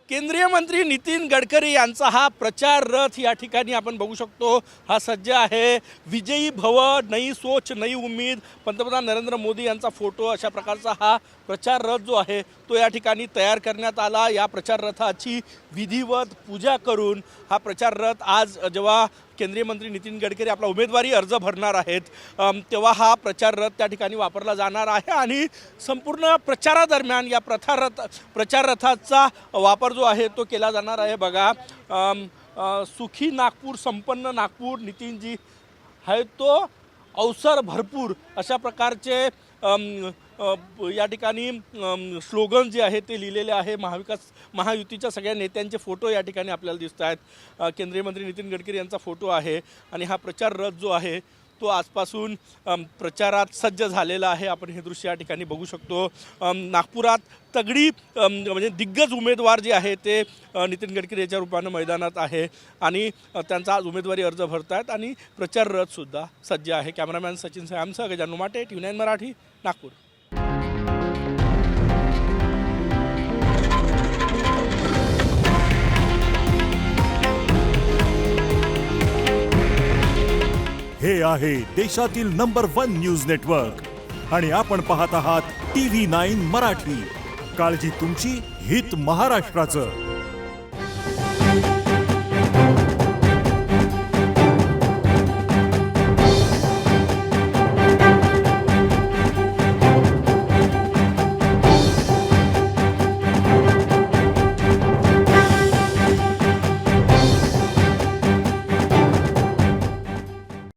केंद्रीय मंत्री नितीन गडकरी यांचा हा प्रचार रथ या ठिकाणी आपण बघू शकतो हा सज्ज आहे। विजयी भव, नई सोच नई उम्मीद, पंतप्रधान नरेंद्र मोदी यांचा फोटो अशा प्रकारचा हा प्रचार रथ जो आहे तो या ठिकाणी तयार करण्यात आला। या प्रचार रथाची विधिवत पूजा करून हा प्रचार रथ आज जेव्हा केंद्रीय मंत्री नितीन गडकरी आपला उमेदवारी अर्ज भरणार आहेत तेव्हा हा प्रचार रथ त्या ठिकाणी वापरला जाणार आहे आणि संपूर्ण प्रचारादरम्यान या प्रचार रथाचा वापर जो आहे तो केला जाणार आहे। बघा सुखी नागपूर, संपन्न नागपूर, नितीनजी आहे तो अवसर भरपूर अशा प्रकारचे या ठिकाणी स्लोगन जे आहे ते लिहिलेले आहे। महायुतीच्या सगळ्या नेत्यांचे फोटो या ठिकाणी आपल्याला दिसत आहेत। केंद्रीय मंत्री नितीन गडकरी यांचा फोटो आहे आणि हा प्रचार रथ जो आहे तो आजपासून प्रचारात सज्ज झालेला आहे। आपण हे दृश्य या ठिकाणी बघू शकतो। नागपुरात तगडी म्हणजे दिग्गज उमेदवार जे आहे ते नितीन गडकरी याच्या रूपानं मैदानात आहे आणि त्यांचा आज उमेदवारी अर्ज भरत आहेत आणि प्रचार रथसुद्धा सज्ज आहे। कॅमेरामॅन सचिन सॅमसह गजानन माटे, TV9 मराठी, नागपूर। हे आहे देशातील नंबर 1 न्यूज नेटवर्क आणि आपण पाहत आहात TV9 मराठी। काळजी तुमची, हित महाराष्ट्राचं।